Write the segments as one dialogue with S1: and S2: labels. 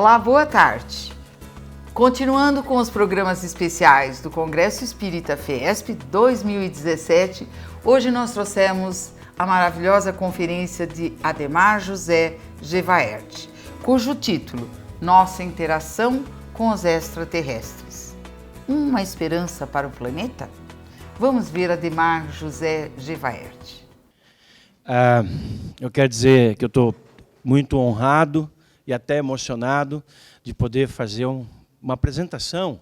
S1: Olá, boa tarde. Continuando com os programas especiais do Congresso Espírita FESP 2017, hoje nós trouxemos a maravilhosa conferência de Ademar José Gevaert, cujo título, Nossa Interação com os Extraterrestres. Uma esperança para o planeta? Vamos ver Ademar José Gevaert.
S2: Eu quero dizer que eu estou muito honrado e até emocionado de poder fazer uma apresentação,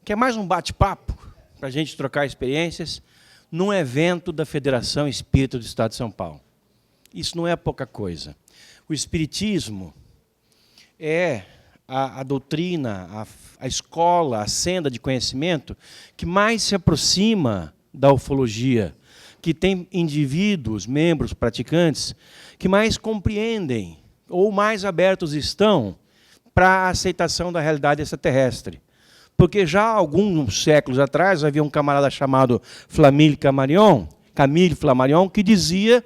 S2: que é mais um bate-papo, para a gente trocar experiências, num evento da Federação Espírita do Estado de São Paulo. Isso não é pouca coisa. O Espiritismo é a doutrina, a escola, a senda de conhecimento que mais se aproxima da ufologia, que tem indivíduos, membros, praticantes, que mais compreendem ou mais abertos estão para a aceitação da realidade extraterrestre. Porque já há alguns séculos atrás havia um camarada chamado Camille Flammarion, que dizia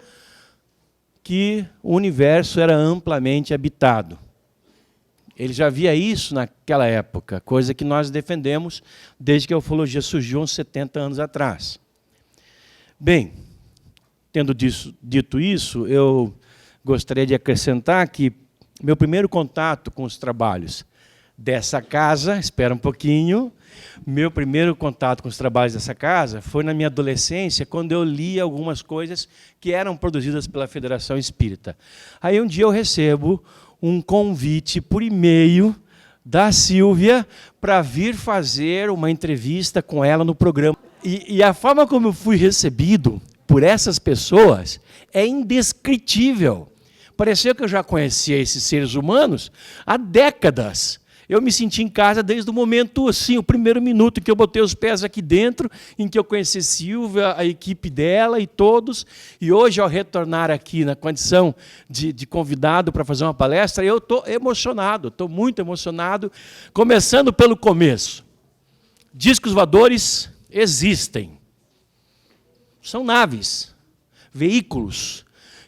S2: que o universo era amplamente habitado. Ele já via isso naquela época, coisa que nós defendemos desde que a ufologia surgiu uns 70 anos atrás. Bem, tendo dito isso, eu gostaria de acrescentar que meu primeiro contato com os trabalhos dessa casa, espera um pouquinho, meu primeiro contato com os trabalhos dessa casa foi na minha adolescência, quando eu li algumas coisas que eram produzidas pela Federação Espírita. Aí um dia eu recebo um convite por e-mail da Silvia para vir fazer uma entrevista com ela no programa. E a forma como eu fui recebido por essas pessoas é indescritível. Pareceu que eu já conhecia esses seres humanos há décadas. Eu me senti em casa desde o momento, assim, o primeiro minuto em que eu botei os pés aqui dentro, em que eu conheci Silvia, a equipe dela e todos. E hoje, ao retornar aqui na condição de convidado para fazer uma palestra, eu estou emocionado, estou muito emocionado, começando pelo começo. Discos voadores existem. São naves, veículos,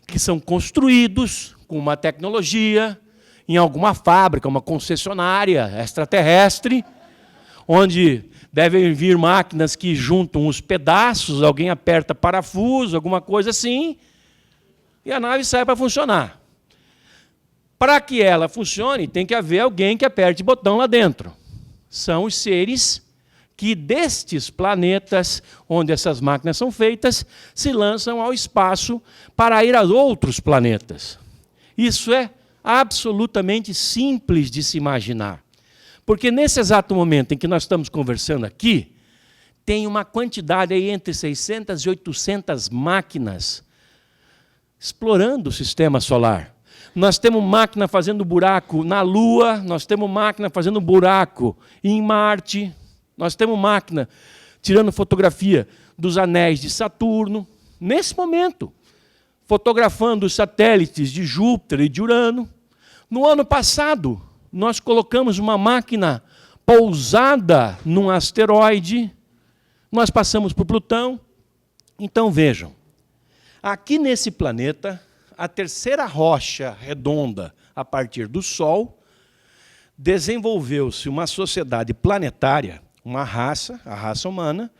S2: que são construídos com uma tecnologia em alguma fábrica, uma concessionária extraterrestre, onde devem vir máquinas que juntam os pedaços, alguém aperta parafuso, alguma coisa assim, e a nave sai para funcionar. Para que ela funcione, tem que haver alguém que aperte botão lá dentro. São os seres que destes planetas, onde essas máquinas são feitas, se lançam ao espaço para ir a outros planetas. Isso é absolutamente simples de se imaginar. Porque nesse exato momento em que nós estamos conversando aqui, tem uma quantidade aí entre 600 e 800 máquinas explorando o sistema solar. Nós temos máquina fazendo buraco na Lua, nós temos máquina fazendo buraco em Marte, nós temos máquina tirando fotografia dos anéis de Saturno, nesse momento, fotografando os satélites de Júpiter e de Urano. No ano passado, nós colocamos uma máquina pousada num asteroide, nós passamos por Plutão. Então, vejam, aqui nesse planeta, a terceira rocha redonda a partir do Sol, desenvolveu-se uma sociedade planetária, uma raça, a raça humana,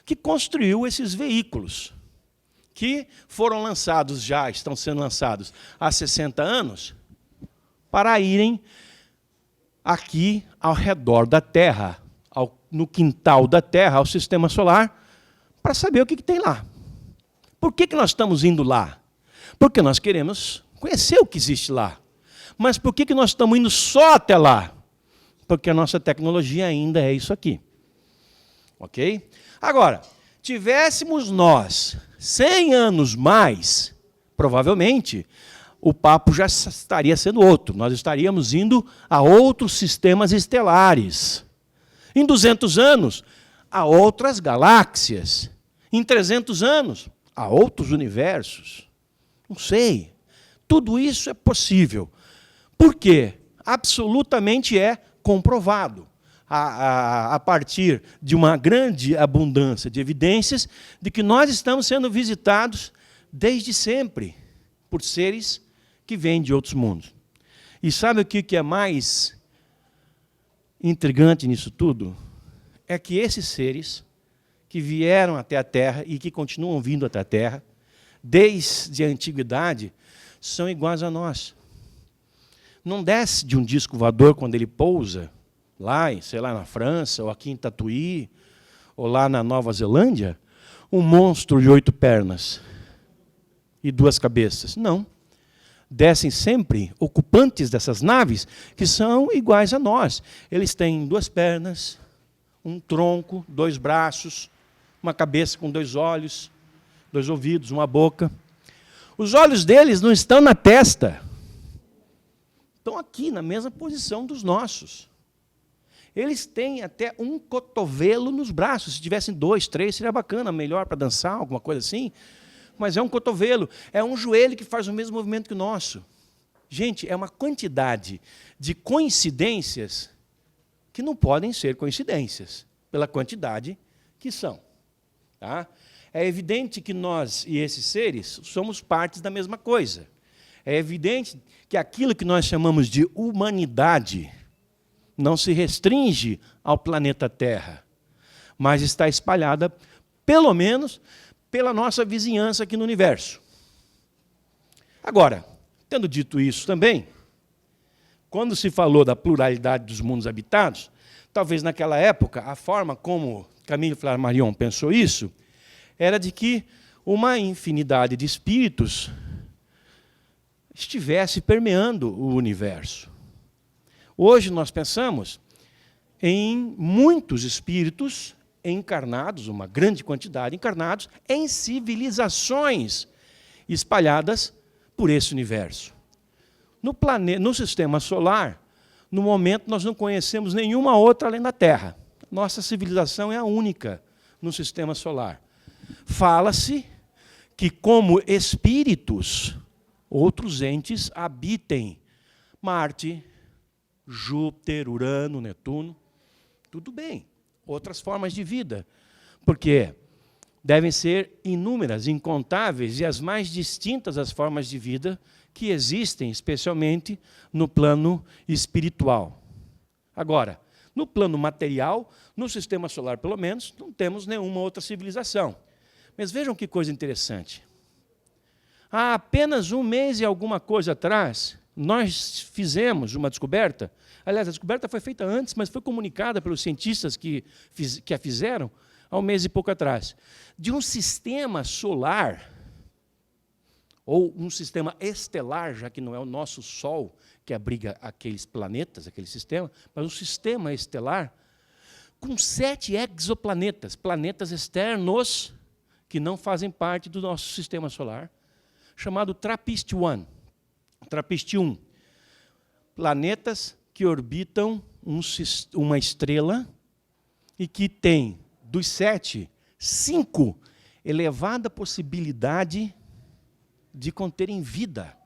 S2: que construiu esses veículos, que foram lançados já, estão sendo lançados há 60 anos, para irem aqui ao redor da Terra, no quintal da Terra, ao sistema solar, para saber o que tem lá. Por que nós estamos indo lá? Porque nós queremos conhecer o que existe lá. Mas por que nós estamos indo só até lá? Porque a nossa tecnologia ainda é isso aqui. Ok? Agora, tivéssemos nós 100 anos mais, provavelmente, o papo já estaria sendo outro. Nós estaríamos indo a outros sistemas estelares. Em 200 anos, a outras galáxias. Em 300 anos, a outros universos. Não sei. Tudo isso é possível. Por quê? Absolutamente é comprovado. A partir de uma grande abundância de evidências de que nós estamos sendo visitados desde sempre por seres que vêm de outros mundos. E sabe o que é mais intrigante nisso tudo? É que esses seres que vieram até a Terra e que continuam vindo até a Terra, desde a antiguidade, são iguais a nós. Não desce de um disco voador quando ele pousa, lá, sei lá, na França, ou aqui em Tatuí, ou lá na Nova Zelândia, um monstro de 8 pernas e 2 cabeças. Não. Descem sempre ocupantes dessas naves que são iguais a nós. Eles têm 2 pernas, um tronco, 2 braços, uma cabeça com 2 olhos, 2 ouvidos, uma boca. Os olhos deles não estão na testa. Estão aqui, na mesma posição dos nossos. Eles têm até um cotovelo nos braços. Se tivessem 2, 3, seria bacana, melhor para dançar, alguma coisa assim. Mas é um cotovelo, é um joelho que faz o mesmo movimento que o nosso. Gente, é uma quantidade de coincidências que não podem ser coincidências, pela quantidade que são. Tá? É evidente que nós e esses seres somos partes da mesma coisa. É evidente que aquilo que nós chamamos de humanidade não se restringe ao planeta Terra, mas está espalhada, pelo menos, pela nossa vizinhança aqui no universo. Agora, tendo dito isso também, quando se falou da pluralidade dos mundos habitados, talvez naquela época, a forma como Camille Flammarion pensou isso, era de que uma infinidade de espíritos estivesse permeando o universo. Hoje nós pensamos em muitos espíritos encarnados, uma grande quantidade encarnados, em civilizações espalhadas por esse universo. No sistema solar, no momento, nós não conhecemos nenhuma outra além da Terra. Nossa civilização é a única no sistema solar. Fala-se que, como espíritos, outros entes habitem Marte, Júpiter, Urano, Netuno. Tudo bem, outras formas de vida, porque devem ser inúmeras, incontáveis e as mais distintas as formas de vida que existem, especialmente no plano espiritual. Agora, no plano material, no sistema solar, pelo menos, não temos nenhuma outra civilização. Mas vejam que coisa interessante. Há apenas 1 mês e alguma coisa atrás, nós fizemos uma descoberta. Aliás, a descoberta foi feita antes, mas foi comunicada pelos cientistas que a fizeram há 1 mês e pouco atrás, de um sistema solar, ou um sistema estelar, já que não é o nosso Sol que abriga aqueles planetas, aquele sistema, mas um sistema estelar com 7 exoplanetas, planetas externos que não fazem parte do nosso sistema solar, chamado TRAPPIST-1. TRAPPIST-1. Planetas que orbitam uma estrela e que tem, dos 7, 5 elevada possibilidade de conterem vida.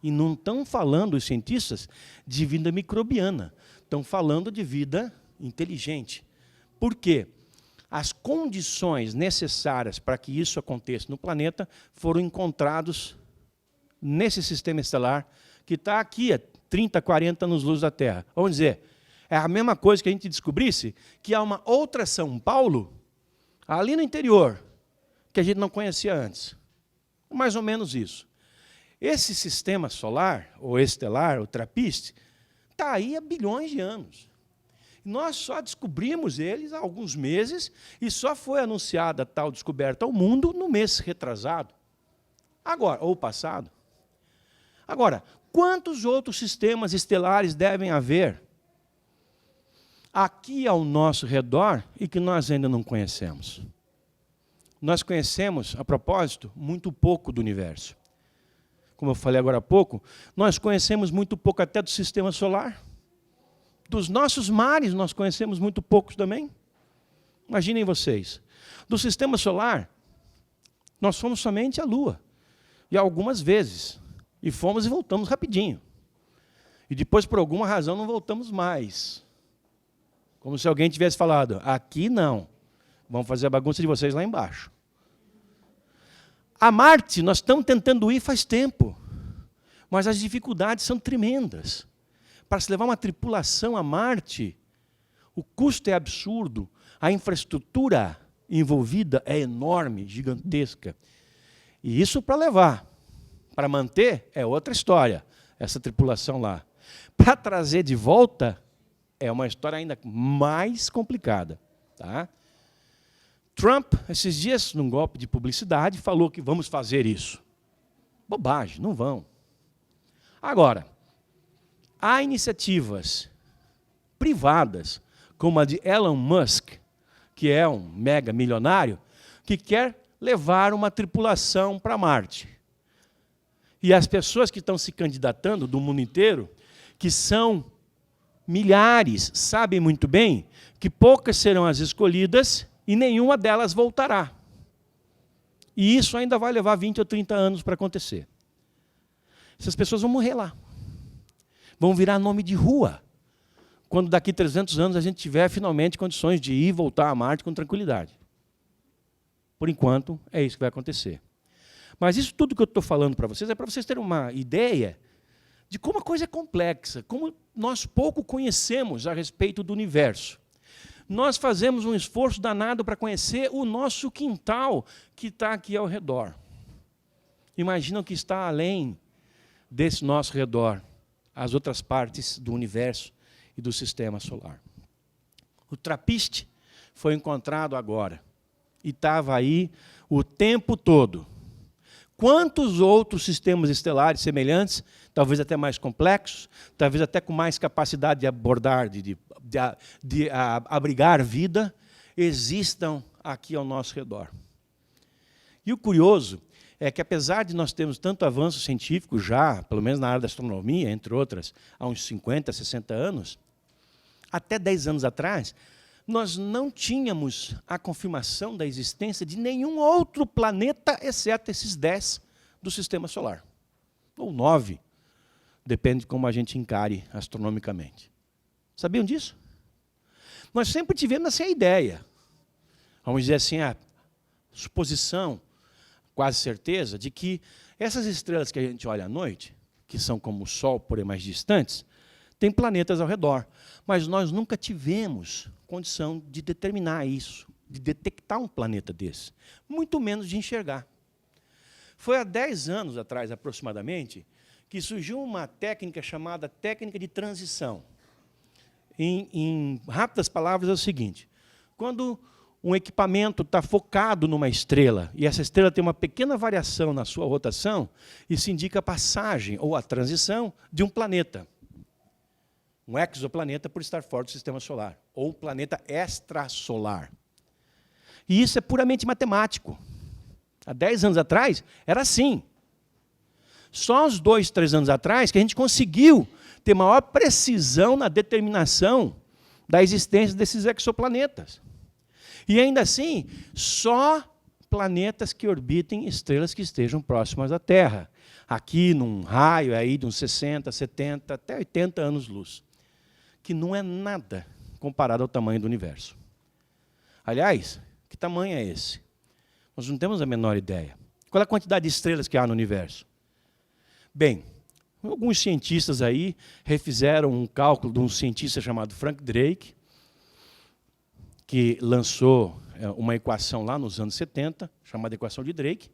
S2: E não estão falando, os cientistas, de vida microbiana. Estão falando de vida inteligente. Por quê? As condições necessárias para que isso aconteça no planeta foram encontrados nesse sistema estelar que está aqui a 30, 40 anos-luz da Terra. Vamos dizer, é a mesma coisa que a gente descobrisse que há uma outra São Paulo, ali no interior, que a gente não conhecia antes. Mais ou menos isso. Esse sistema solar, ou estelar, ou TRAPPIST, está aí há bilhões de anos. Nós só descobrimos eles há alguns meses e só foi anunciada a tal descoberta ao mundo no mês retrasado. Agora, ou passado. Agora, quantos outros sistemas estelares devem haver aqui ao nosso redor e que nós ainda não conhecemos? Nós conhecemos, a propósito, muito pouco do universo. Como eu falei agora há pouco, nós conhecemos muito pouco até do sistema solar. Dos nossos mares nós conhecemos muito poucos também. Imaginem vocês. Do sistema solar, nós fomos somente à Lua. E algumas vezes. E fomos e voltamos rapidinho. E depois, por alguma razão, não voltamos mais. Como se alguém tivesse falado, aqui não. Vamos fazer a bagunça de vocês lá embaixo. A Marte, nós estamos tentando ir faz tempo. Mas as dificuldades são tremendas. Para se levar uma tripulação a Marte, o custo é absurdo, a infraestrutura envolvida é enorme, gigantesca. E isso para levar. Para manter é outra história, essa tripulação lá. Para trazer de volta é uma história ainda mais complicada. Tá? Trump, esses dias, num golpe de publicidade, falou que vamos fazer isso. Bobagem, não vão. Agora, há iniciativas privadas, como a de Elon Musk, que é um mega milionário, que quer levar uma tripulação para Marte. E as pessoas que estão se candidatando do mundo inteiro, que são milhares, sabem muito bem que poucas serão as escolhidas e nenhuma delas voltará. E isso ainda vai levar 20 ou 30 anos para acontecer. Essas pessoas vão morrer lá. Vão virar nome de rua, quando daqui 300 anos a gente tiver finalmente condições de ir e voltar a Marte com tranquilidade. Por enquanto, é isso que vai acontecer. Mas isso tudo que eu estou falando para vocês é para vocês terem uma ideia de como a coisa é complexa, como nós pouco conhecemos a respeito do universo. Nós fazemos um esforço danado para conhecer o nosso quintal que está aqui ao redor. Imagina o que está além desse nosso redor, as outras partes do universo e do sistema solar. O TRAPPIST foi encontrado agora e estava aí o tempo todo. Quantos outros sistemas estelares semelhantes, talvez até mais complexos, talvez até com mais capacidade de abordar, de abrigar vida, existam aqui ao nosso redor? E o curioso é que, apesar de nós termos tanto avanço científico já, pelo menos na área da astronomia, entre outras, há uns 50, 60 anos, até 10 anos atrás, nós não tínhamos a confirmação da existência de nenhum outro planeta, exceto esses 10 do Sistema Solar. Ou 9, depende de como a gente encare astronomicamente. Sabiam disso? Nós sempre tivemos essa ideia, vamos dizer assim, a suposição, quase certeza, de que essas estrelas que a gente olha à noite, que são como o Sol, porém mais distantes, têm planetas ao redor. Mas nós nunca tivemos condição de determinar isso, de detectar um planeta desse, muito menos de enxergar. Foi há 10 anos atrás, aproximadamente, que surgiu uma técnica chamada técnica de transição. Em rápidas palavras, é o seguinte: quando um equipamento está focado numa estrela, e essa estrela tem uma pequena variação na sua rotação, isso indica a passagem, ou a transição, de um planeta. Um exoplaneta por estar fora do Sistema Solar, ou um planeta extrasolar. E isso é puramente matemático. Há 10 anos atrás, era assim. Só uns 2, 3 anos atrás que a gente conseguiu ter maior precisão na determinação da existência desses exoplanetas. E ainda assim, só planetas que orbitem estrelas que estejam próximas da Terra. Aqui, num raio aí de uns 60, 70, até 80 anos-luz. Que não é nada comparado ao tamanho do universo. Aliás, que tamanho é esse? Nós não temos a menor ideia. Qual é a quantidade de estrelas que há no universo? Bem, alguns cientistas aí refizeram um cálculo de um cientista chamado Frank Drake, que lançou uma equação lá nos anos 70, chamada equação de Drake,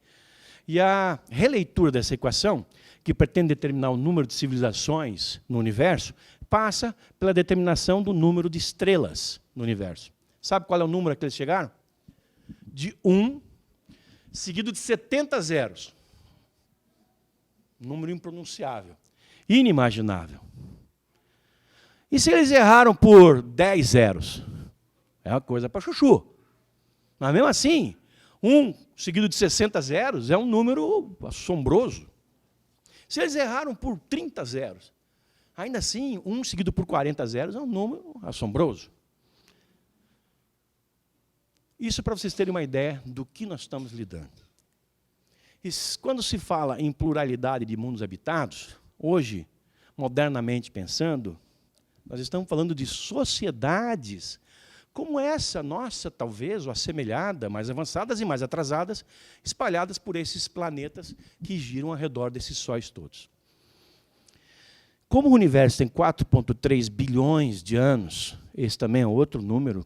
S2: e a releitura dessa equação, que pretende determinar o número de civilizações no universo, passa pela determinação do número de estrelas no universo. Sabe qual é o número a que eles chegaram? De 1, seguido de 70 zeros. Número impronunciável, inimaginável. E se eles erraram por 10 zeros? É uma coisa para chuchu. Mas mesmo assim, 1 seguido de 60 zeros é um número assombroso. Se eles erraram por 30 zeros, ainda assim, 1 seguido por 40 zeros é um número assombroso. Isso para vocês terem uma ideia do que nós estamos lidando. E quando se fala em pluralidade de mundos habitados, hoje, modernamente pensando, nós estamos falando de sociedades como essa nossa, talvez, ou assemelhada, mais avançadas e mais atrasadas, espalhadas por esses planetas que giram ao redor desses sóis todos. Como o universo tem 4,3 bilhões de anos, esse também é outro número,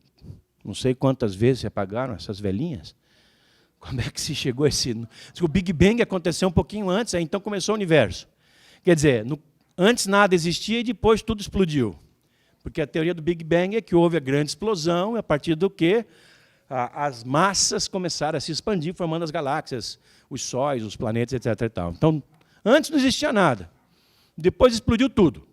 S2: não sei quantas vezes se apagaram essas velhinhas. Como é que se chegou a esse... O Big Bang aconteceu um pouquinho antes, aí então começou o universo. Quer dizer, antes nada existia e depois tudo explodiu. Porque a teoria do Big Bang é que houve a grande explosão, e a partir do que as massas começaram a se expandir, formando as galáxias, os sóis, os planetas, etc. E tal. Então, antes não existia nada. Depois explodiu tudo.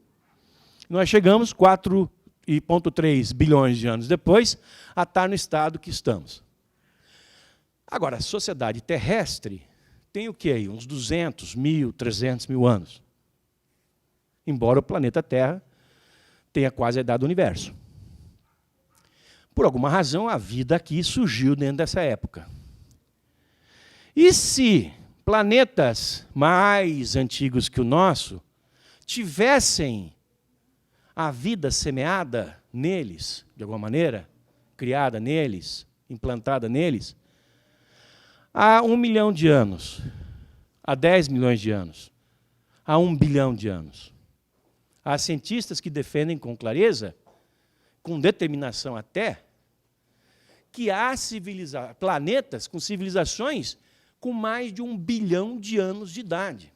S2: Nós chegamos, 4,3 bilhões de anos depois, a estar no estado que estamos. Agora, a sociedade terrestre tem o quê aí? Uns 200, 1.000, 300 mil anos. Embora o planeta Terra tenha quase a idade do universo. Por alguma razão, a vida aqui surgiu dentro dessa época. E se planetas mais antigos que o nosso tivessem a vida semeada neles, de alguma maneira, criada neles, implantada neles, há 1 milhão de anos, há 10 milhões de anos, há 1 bilhão de anos. Há cientistas que defendem com clareza, com determinação até, que há planetas com civilizações com mais de 1 bilhão de anos de idade.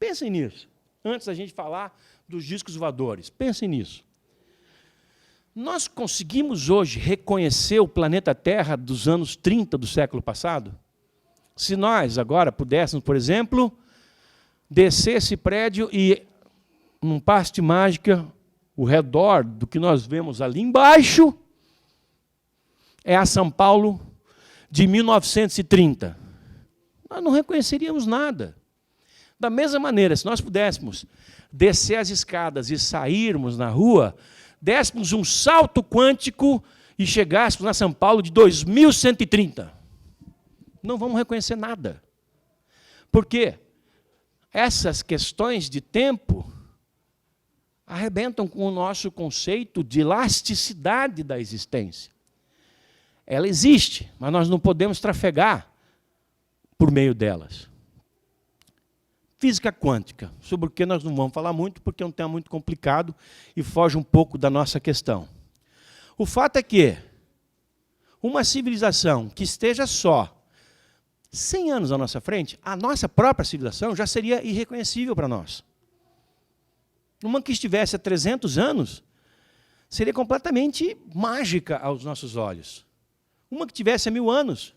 S2: Pensem nisso, antes da gente falar dos discos voadores. Pensem nisso. Nós conseguimos hoje reconhecer o planeta Terra dos anos 30 do século passado? Se nós agora pudéssemos, por exemplo, descer esse prédio e, num passe de mágica, o redor do que nós vemos ali embaixo é a São Paulo de 1930. Nós não reconheceríamos nada. Da mesma maneira, se nós pudéssemos descer as escadas e sairmos na rua, dessemos um salto quântico e chegássemos na São Paulo de 2130. Não vamos reconhecer nada. Por quê? Essas questões de tempo arrebentam com o nosso conceito de elasticidade da existência. Ela existe, mas nós não podemos trafegar por meio delas. Física quântica, sobre o que nós não vamos falar muito, porque é um tema muito complicado e foge um pouco da nossa questão. O fato é que uma civilização que esteja só 100 anos à nossa frente, a nossa própria civilização já seria irreconhecível para nós. Uma que estivesse há 300 anos seria completamente mágica aos nossos olhos. Uma que tivesse há 1000 anos,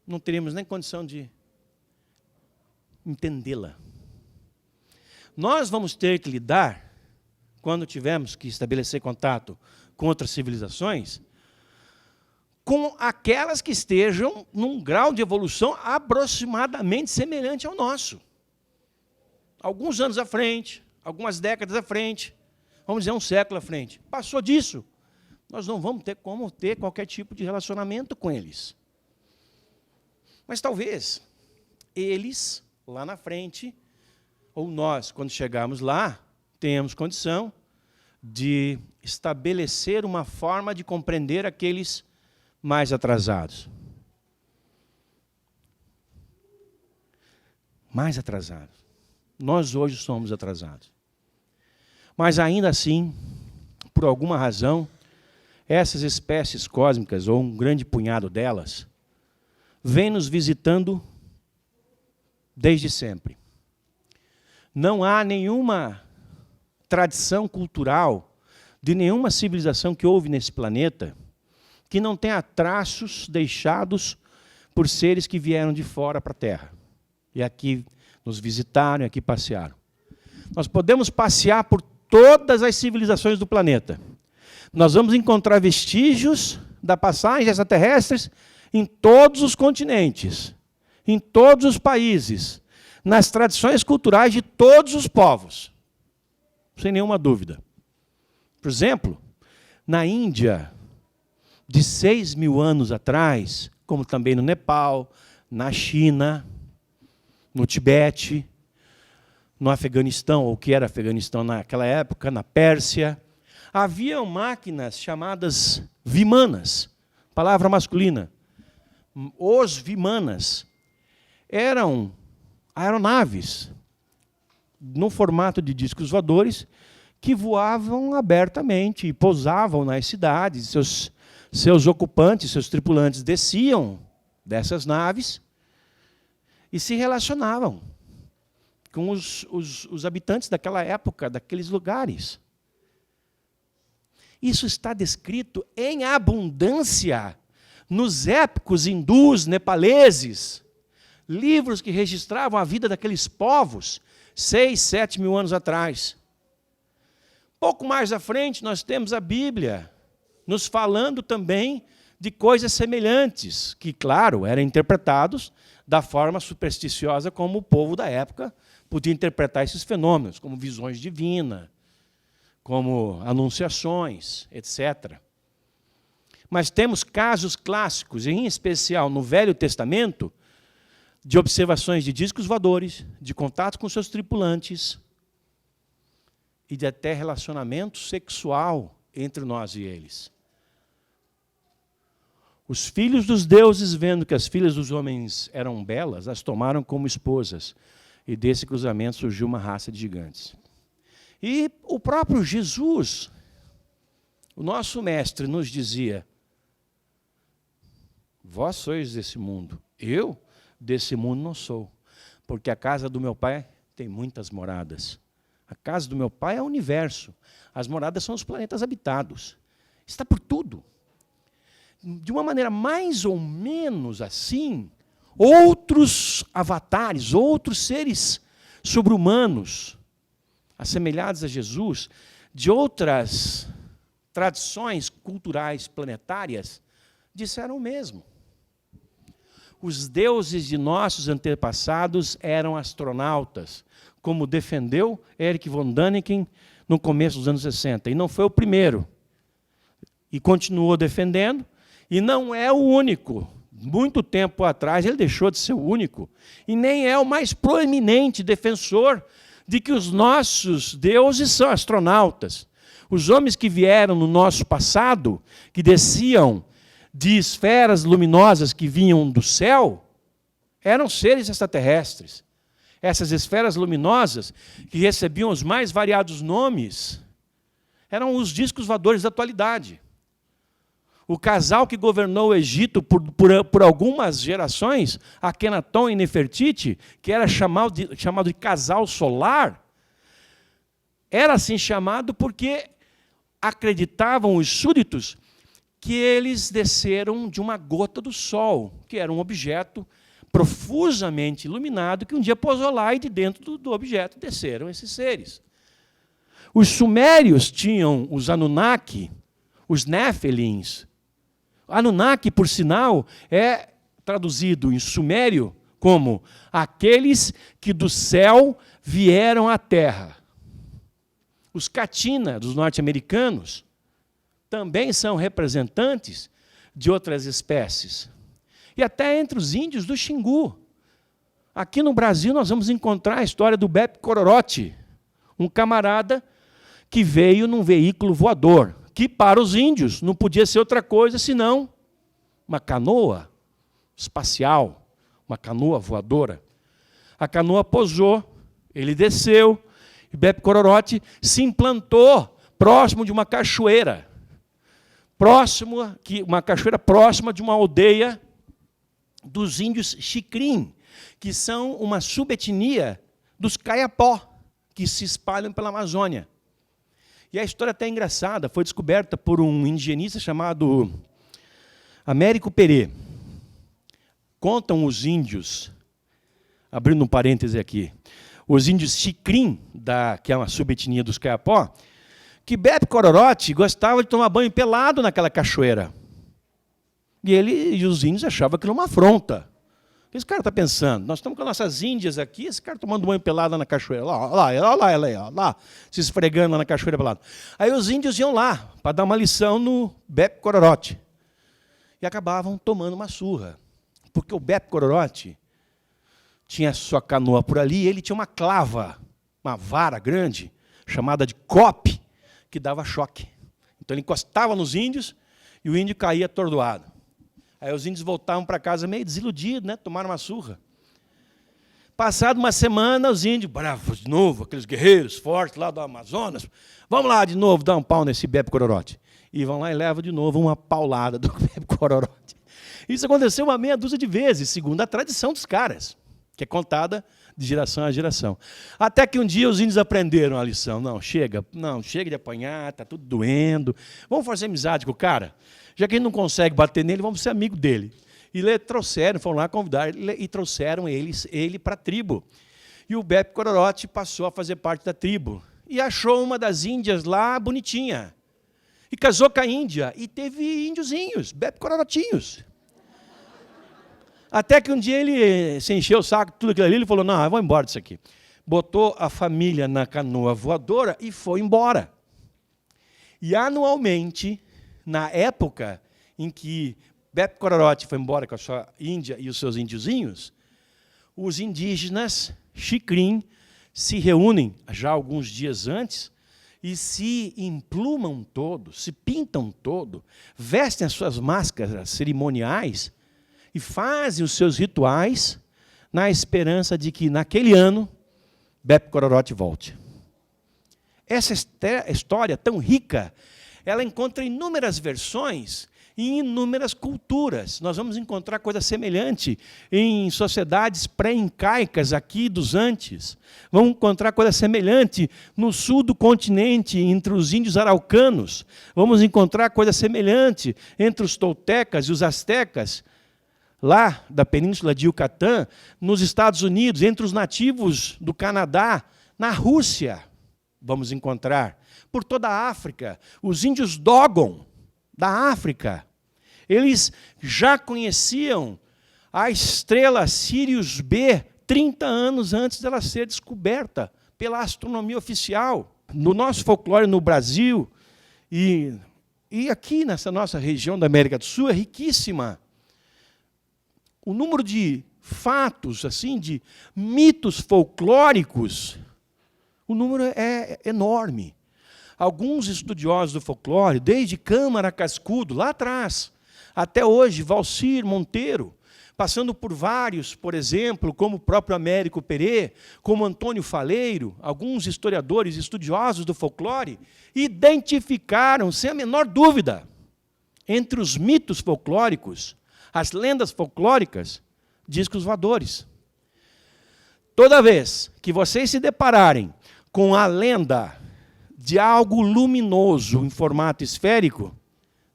S2: não teríamos nem condição de entendê-la. Nós vamos ter que lidar, quando tivermos que estabelecer contato com outras civilizações, com aquelas que estejam num grau de evolução aproximadamente semelhante ao nosso. Alguns anos à frente, algumas décadas à frente, vamos dizer um século à frente. Passou disso, nós não vamos ter como ter qualquer tipo de relacionamento com eles. Mas talvez eles, lá na frente, ou nós, quando chegarmos lá, tenhamos condição de estabelecer uma forma de compreender aqueles mais atrasados. Mais atrasados. Nós hoje somos atrasados. Mas ainda assim, por alguma razão, essas espécies cósmicas, ou um grande punhado delas, vêm nos visitando desde sempre. Não há nenhuma tradição cultural de nenhuma civilização que houve nesse planeta que não tenha traços deixados por seres que vieram de fora para a Terra. E aqui nos visitaram, e aqui passearam. Nós podemos passear por todas as civilizações do planeta. Nós vamos encontrar vestígios da passagem extraterrestres em todos os continentes, em todos os países, nas tradições culturais de todos os povos, sem nenhuma dúvida. Por exemplo, na Índia, de 6.000 anos atrás, como também no Nepal, na China, no Tibete, no Afeganistão, ou que era Afeganistão naquela época, na Pérsia, haviam máquinas chamadas vimanas, palavra masculina. Os vimanas eram aeronaves no formato de discos voadores, que voavam abertamente e pousavam nas cidades. Seus ocupantes, seus tripulantes desciam dessas naves e se relacionavam com os habitantes daquela época, daqueles lugares. Isso está descrito em abundância nos épicos hindus, nepaleses, livros que registravam a vida daqueles povos 6, 7 mil anos atrás. Pouco mais à frente, nós temos a Bíblia, nos falando também de coisas semelhantes, que, claro, eram interpretados da forma supersticiosa como o povo da época podia interpretar esses fenômenos, como visões divinas, como anunciações, etc. Mas temos casos clássicos, em especial no Velho Testamento, de observações de discos voadores, de contato com seus tripulantes e de até relacionamento sexual entre nós e eles. Os filhos dos deuses, vendo que as filhas dos homens eram belas, as tomaram como esposas, e desse cruzamento surgiu uma raça de gigantes. E o próprio Jesus, o nosso mestre, nos dizia: vós sois desse mundo, eu desse mundo não sou, porque a casa do meu pai tem muitas moradas. A casa do meu pai é o universo, as moradas são os planetas habitados. Está por tudo. De uma maneira mais ou menos assim, outros avatares, outros seres sobre-humanos, assemelhados a Jesus, de outras tradições culturais planetárias, disseram o mesmo. Os deuses de nossos antepassados eram astronautas, como defendeu Erich von Däniken no começo dos anos 60. E não foi o primeiro. E continuou defendendo, e não é o único. Muito tempo atrás ele deixou de ser o único, e nem é o mais proeminente defensor de que os nossos deuses são astronautas. Os homens que vieram no nosso passado, que desciam de esferas luminosas que vinham do céu, eram seres extraterrestres. Essas esferas luminosas, que recebiam os mais variados nomes, eram os discos voadores da atualidade. O casal que governou o Egito por algumas gerações, Akenaton e Nefertiti, que era chamado de casal solar, era assim chamado porque acreditavam os súditos que eles desceram de uma gota do sol, que era um objeto profusamente iluminado, que um dia pousou lá, e de dentro do objeto desceram esses seres. Os sumérios tinham os Anunnaki, os Néfilins. Anunnaki, por sinal, é traduzido em sumério como aqueles que do céu vieram à terra. Os Katina, dos norte-americanos, também são representantes de outras espécies. E até entre os índios do Xingu. Aqui no Brasil nós vamos encontrar a história do Beppe Cororotti, um camarada que veio num veículo voador, que para os índios não podia ser outra coisa senão uma canoa espacial, uma canoa voadora. A canoa pousou, ele desceu, e Beppe Cororotti se implantou próximo de uma cachoeira, uma cachoeira próxima de uma aldeia dos índios Xikrin, que são uma subetnia dos Kayapó, que se espalham pela Amazônia. E a história até é engraçada, foi descoberta por um indigenista chamado Américo Perê. Contam os índios, abrindo um parêntese aqui, os índios Xikrin, que é uma subetnia dos Kayapó, que Beppe Cororotti gostava de tomar banho pelado naquela cachoeira. E os índios achavam aquilo uma afronta. O que esse cara está pensando? Nós estamos com nossas índias aqui, esse cara tomando banho pelado na cachoeira. Olha lá, se esfregando lá na cachoeira pelado. Aí os índios iam lá para dar uma lição no Beppe Cororotti. E acabavam tomando uma surra. Porque o Beppe Cororotti tinha sua canoa por ali, e ele tinha uma clava, uma vara grande, chamada de cope, que dava choque. Então ele encostava nos índios e o índio caía atordoado. Aí os índios voltavam para casa meio desiludidos, né? Tomaram uma surra. Passado uma semana, os índios, bravos de novo, aqueles guerreiros fortes lá do Amazonas, vamos lá de novo dar um pau nesse Bebe-Cororote. E vão lá e levam de novo uma paulada do Bebe-Cororote. Isso aconteceu uma meia dúzia de vezes, segundo a tradição dos caras, que é contada de geração a geração. Até que um dia os índios aprenderam a lição. Não, chega de apanhar, está tudo doendo. Vamos fazer amizade com o cara? Já que a gente não consegue bater nele, vamos ser amigo dele. E foram lá convidar e trouxeram ele para a tribo. E o Bebe-Cororote passou a fazer parte da tribo. E achou uma das índias lá bonitinha. E casou com a índia. E teve índiozinhos, Bebe-Cororotinhos. Até que um dia ele se encheu o saco de tudo aquilo ali, ele falou, não, eu vou embora disso aqui. Botou a família na canoa voadora e foi embora. E anualmente, na época em que Bebe-Cororote foi embora com a sua índia e os seus índiozinhos, os indígenas Xikrin se reúnem já alguns dias antes e se emplumam todos, se pintam todo, vestem as suas máscaras cerimoniais e fazem os seus rituais na esperança de que, naquele ano, Bebe-Cororote volte. Essa história tão rica, ela encontra inúmeras versões e inúmeras culturas. Nós vamos encontrar coisa semelhante em sociedades pré-incaicas aqui dos Andes. Vamos encontrar coisa semelhante no sul do continente, entre os índios araucanos. Vamos encontrar coisa semelhante entre os toltecas e os astecas, lá da península de Yucatán, nos Estados Unidos, entre os nativos do Canadá, na Rússia, vamos encontrar, por toda a África, os índios Dogon, da África, eles já conheciam a estrela Sirius B 30 anos antes dela ser descoberta pela astronomia oficial. No nosso folclore no Brasil e aqui nessa nossa região da América do Sul é riquíssima. O número de fatos, assim, de mitos folclóricos, o número é enorme. Alguns estudiosos do folclore, desde Câmara Cascudo, lá atrás, até hoje, Valcir Monteiro, passando por vários, por exemplo, como o próprio Américo Perê, como Antônio Faleiro, alguns historiadores estudiosos do folclore, identificaram, sem a menor dúvida, entre os mitos folclóricos, as lendas folclóricas, discos voadores. Toda vez que vocês se depararem com a lenda de algo luminoso em formato esférico,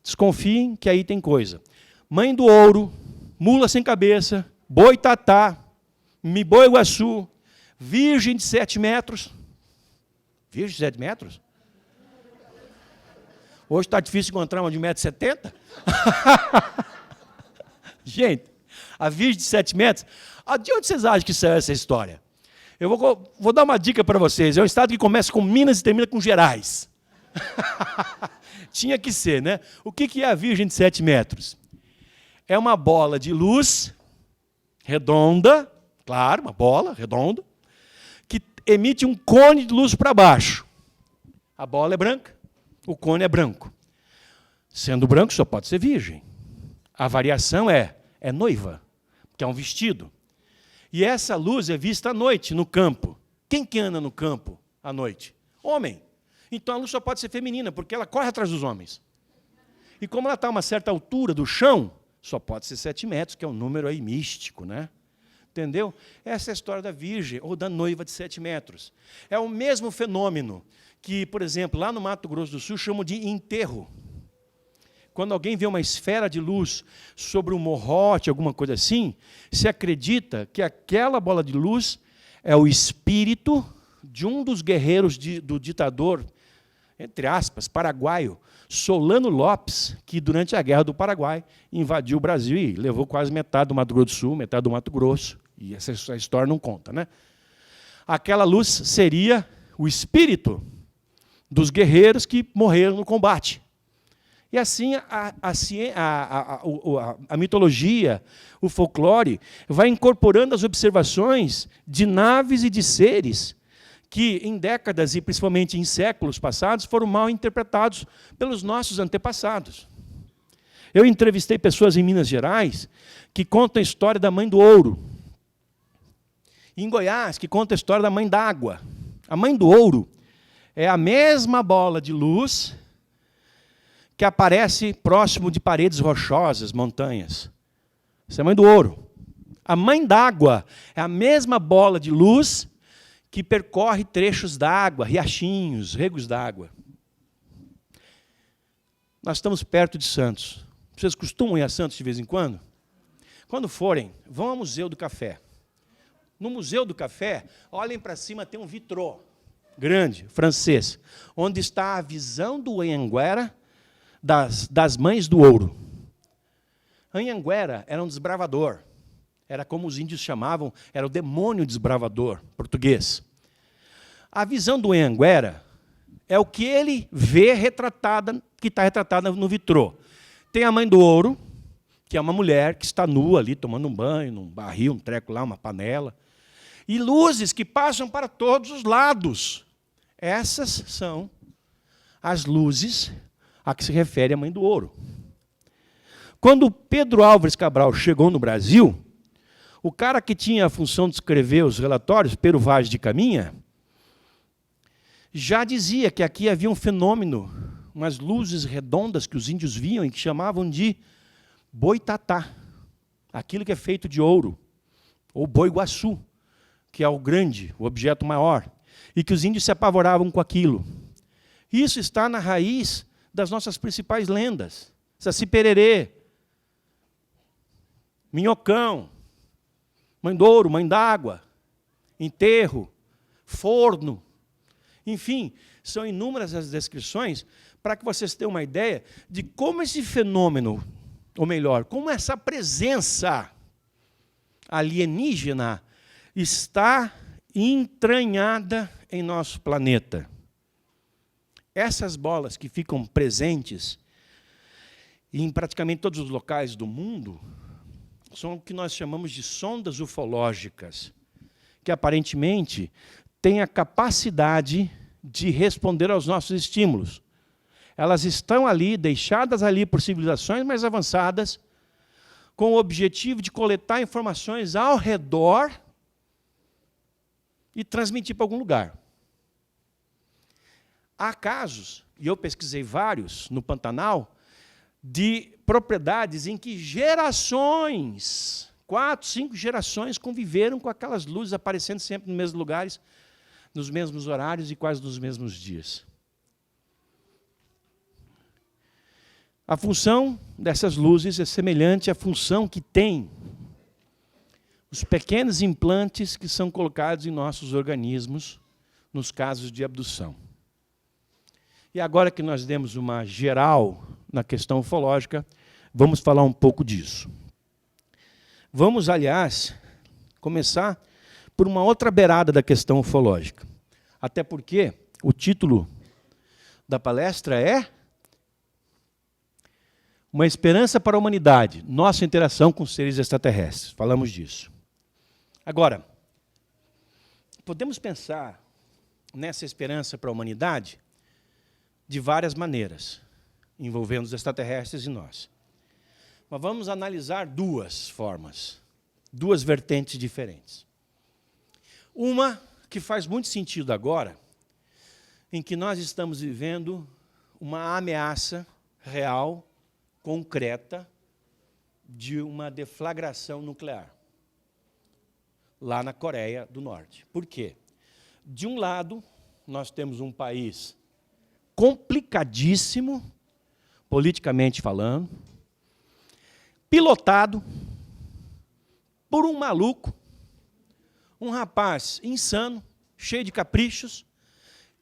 S2: desconfiem que aí tem coisa. Mãe do Ouro, Mula Sem Cabeça, Boitatá, Miboi Guaçu, Virgem de 7 metros. Virgem de 7 metros? Hoje está difícil encontrar uma de 1,70 m. Gente, a Virgem de 7 metros, de onde vocês acham que saiu essa história? Eu vou dar uma dica para vocês. É um estado que começa com Minas e termina com Gerais. Tinha que ser, né? O que é a Virgem de 7 metros? É uma bola de luz redonda, claro, uma bola redonda, que emite um cone de luz para baixo. A bola é branca, o cone é branco. Sendo branco, só pode ser virgem. A variação é noiva, que é um vestido. E essa luz é vista à noite, no campo. Quem que anda no campo à noite? Homem. Então a luz só pode ser feminina, porque ela corre atrás dos homens. E como ela está a uma certa altura do chão, só pode ser 7 metros, que é um número aí místico, né? Entendeu? Essa é a história da Virgem, ou da noiva de 7 metros. É o mesmo fenômeno que, por exemplo, lá no Mato Grosso do Sul, chamam de enterro. Quando alguém vê uma esfera de luz sobre um morrote, alguma coisa assim, se acredita que aquela bola de luz é o espírito de um dos guerreiros do ditador, entre aspas, paraguaio, Solano Lopes, que durante a Guerra do Paraguai invadiu o Brasil e levou quase metade do Mato Grosso do Sul, metade do Mato Grosso. E essa história não conta, né? Aquela luz seria o espírito dos guerreiros que morreram no combate. E assim a mitologia, o folclore, vai incorporando as observações de naves e de seres que, em décadas e principalmente em séculos passados, foram mal interpretados pelos nossos antepassados. Eu entrevistei pessoas em Minas Gerais que contam a história da Mãe do Ouro. em Goiás, que conta a história da Mãe d'Água. A Mãe do Ouro é a mesma bola de luz que aparece próximo de paredes rochosas, montanhas. Essa é a Mãe do Ouro. A Mãe d'Água é a mesma bola de luz que percorre trechos d'água, riachinhos, regos d'água. Nós estamos perto de Santos. Vocês costumam ir a Santos de vez em quando? Quando forem, vão ao Museu do Café. No Museu do Café, olhem para cima, tem um vitrô grande, francês, onde está a visão do Anhanguera das Mães do Ouro. Anhanguera era um desbravador. Era como os índios chamavam, era o demônio desbravador, português. A visão do Anhanguera é o que ele vê retratada, que está retratada no vitrô. Tem a Mãe do Ouro, que é uma mulher que está nua ali, tomando um banho, num barril, um treco lá, uma panela. E luzes que passam para todos os lados. Essas são as luzes a que se refere a Mãe do Ouro. Quando Pedro Álvares Cabral chegou no Brasil, o cara que tinha a função de escrever os relatórios, Pero Vaz de Caminha, já dizia que aqui havia um fenômeno, umas luzes redondas que os índios viam e que chamavam de boitatá, aquilo que é feito de ouro, ou boi-guaçu, que é o grande, o objeto maior, e que os índios se apavoravam com aquilo. Isso está na raiz das nossas principais lendas. Saci-Pererê, Minhocão, Mãe do Ouro, Mãe d'Água, enterro, forno. Enfim, são inúmeras as descrições para que vocês tenham uma ideia de como esse fenômeno, ou melhor, como essa presença alienígena está entranhada em nosso planeta. Essas bolas que ficam presentes em praticamente todos os locais do mundo são o que nós chamamos de sondas ufológicas, que aparentemente têm a capacidade de responder aos nossos estímulos. Elas estão ali, deixadas ali por civilizações mais avançadas, com o objetivo de coletar informações ao redor e transmitir para algum lugar. Há casos, e eu pesquisei vários no Pantanal, de propriedades em que gerações, 4, 5 gerações, conviveram com aquelas luzes aparecendo sempre nos mesmos lugares, nos mesmos horários e quase nos mesmos dias. A função dessas luzes é semelhante à função que tem os pequenos implantes que são colocados em nossos organismos nos casos de abdução. E agora que nós demos uma geral na questão ufológica, vamos falar um pouco disso. Vamos, aliás, começar por uma outra beirada da questão ufológica. Até porque o título da palestra é Uma Esperança para a Humanidade, Nossa Interação com Seres Extraterrestres. Falamos disso. Agora, podemos pensar nessa esperança para a humanidade de várias maneiras, envolvendo os extraterrestres e nós. Mas vamos analisar duas formas, duas vertentes diferentes. Uma que faz muito sentido agora, em que nós estamos vivendo uma ameaça real, concreta, de uma deflagração nuclear, lá na Coreia do Norte. Por quê? De um lado, nós temos um país complicadíssimo, politicamente falando, pilotado por um maluco, um rapaz insano, cheio de caprichos,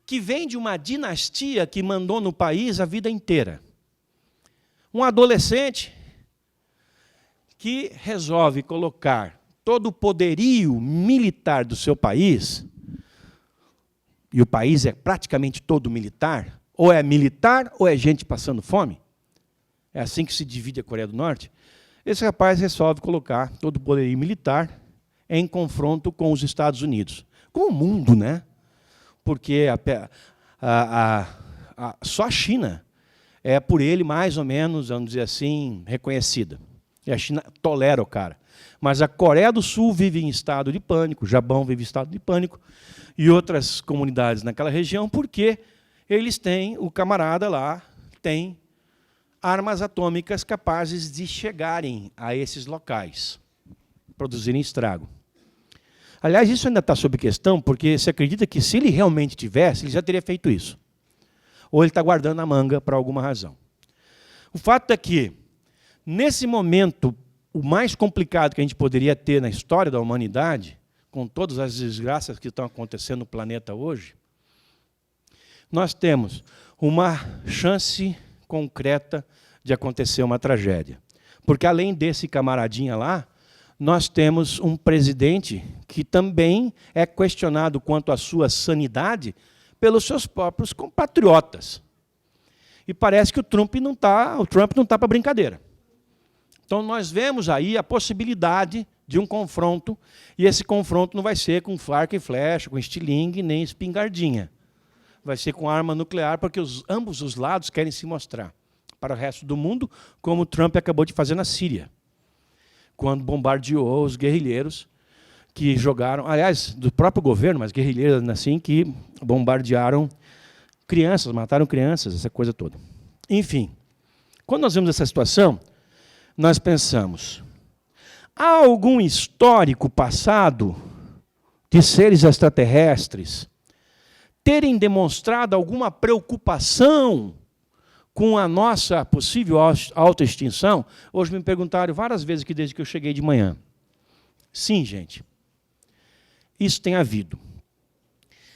S2: que vem de uma dinastia que mandou no país a vida inteira. Um adolescente que resolve colocar todo o poderio militar do seu país, e o país é praticamente todo militar, ou é gente passando fome, é assim que se divide a Coreia do Norte, esse rapaz resolve colocar todo o poderio militar em confronto com os Estados Unidos. Com o mundo, né? Porque só a China é por ele mais ou menos, vamos dizer assim, reconhecida. E a China tolera o cara. Mas a Coreia do Sul vive em estado de pânico, o Japão vive em estado de pânico, e outras comunidades naquela região, porque eles têm, o camarada lá tem armas atômicas capazes de chegarem a esses locais, produzirem estrago. Aliás, isso ainda está sob questão, porque se acredita que se ele realmente tivesse, ele já teria feito isso. Ou ele está guardando a manga por alguma razão. O fato é que, nesse momento, o mais complicado que a gente poderia ter na história da humanidade, com todas as desgraças que estão acontecendo no planeta hoje, nós temos uma chance concreta de acontecer uma tragédia. Porque, além desse camaradinha lá, nós temos um presidente que também é questionado quanto à sua sanidade pelos seus próprios compatriotas. E parece que o Trump não está para brincadeira. Então, nós vemos aí a possibilidade de um confronto, e esse confronto não vai ser com arco e flecha, com estilingue, nem espingardinha. Vai ser com arma nuclear, porque ambos os lados querem se mostrar para o resto do mundo, como o Trump acabou de fazer na Síria, quando bombardeou os guerrilheiros que jogaram, aliás, do próprio governo, mas guerrilheiros assim, que bombardearam crianças, mataram crianças, essa coisa toda. Enfim, quando nós vemos essa situação, nós pensamos, há algum histórico passado de seres extraterrestres terem demonstrado alguma preocupação com a nossa possível autoextinção? Hoje me perguntaram várias vezes aqui desde que eu cheguei de manhã. Sim, gente. Isso tem havido.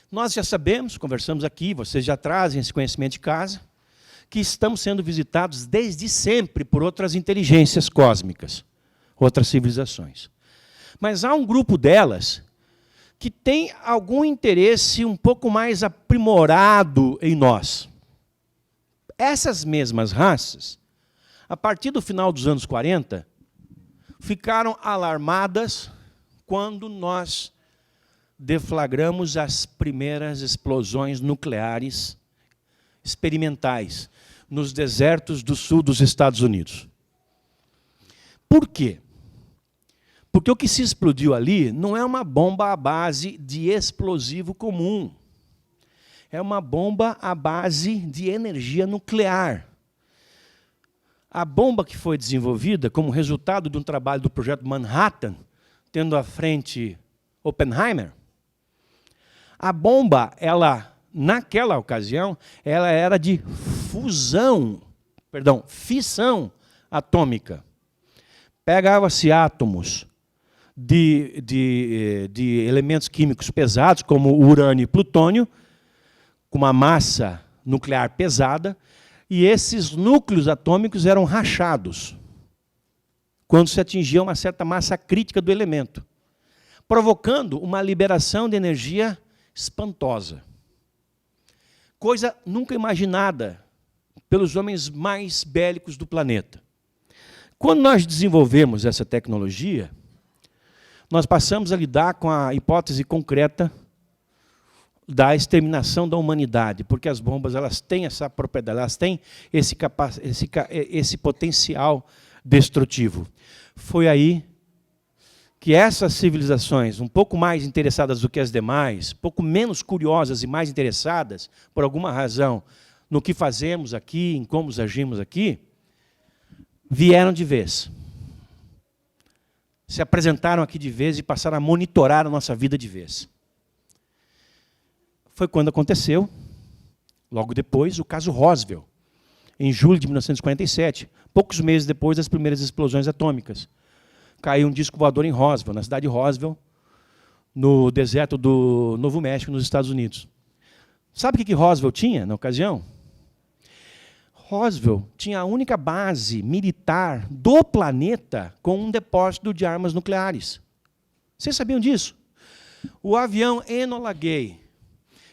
S2: Nós já sabemos, conversamos aqui, vocês já trazem esse conhecimento de casa, que estamos sendo visitados desde sempre por outras inteligências cósmicas, outras civilizações. Mas há um grupo delas que tem algum interesse um pouco mais aprimorado em nós. Essas mesmas raças, a partir do final dos anos 40, ficaram alarmadas quando nós deflagramos as primeiras explosões nucleares experimentais nos desertos do sul dos Estados Unidos. Por quê? Porque o que se explodiu ali não é uma bomba à base de explosivo comum. É uma bomba à base de energia nuclear. A bomba que foi desenvolvida como resultado de um trabalho do projeto Manhattan, tendo à frente Oppenheimer, a bomba, naquela ocasião, ela era de fissão atômica. Pegava-se átomos de elementos químicos pesados, como urânio e plutônio, com uma massa nuclear pesada, e esses núcleos atômicos eram rachados quando se atingia uma certa massa crítica do elemento, provocando uma liberação de energia espantosa. Coisa nunca imaginada pelos homens mais bélicos do planeta. Quando nós desenvolvemos essa tecnologia, nós passamos a lidar com a hipótese concreta da exterminação da humanidade, porque as bombas elas têm essa propriedade, elas têm esse potencial destrutivo. Foi aí que essas civilizações, um pouco mais interessadas do que as demais, pouco menos curiosas e mais interessadas, por alguma razão, no que fazemos aqui, em como agimos aqui, vieram de vez. Se apresentaram aqui de vez e passaram a monitorar a nossa vida de vez. Foi quando aconteceu, logo depois, o caso Roswell, em julho de 1947, poucos meses depois das primeiras explosões atômicas. Caiu um disco voador em Roswell, na cidade de Roswell, no deserto do Novo México, nos Estados Unidos. Sabe o que Roswell tinha na ocasião? Roswell tinha a única base militar do planeta com um depósito de armas nucleares. Vocês sabiam disso? O avião Enola Gay,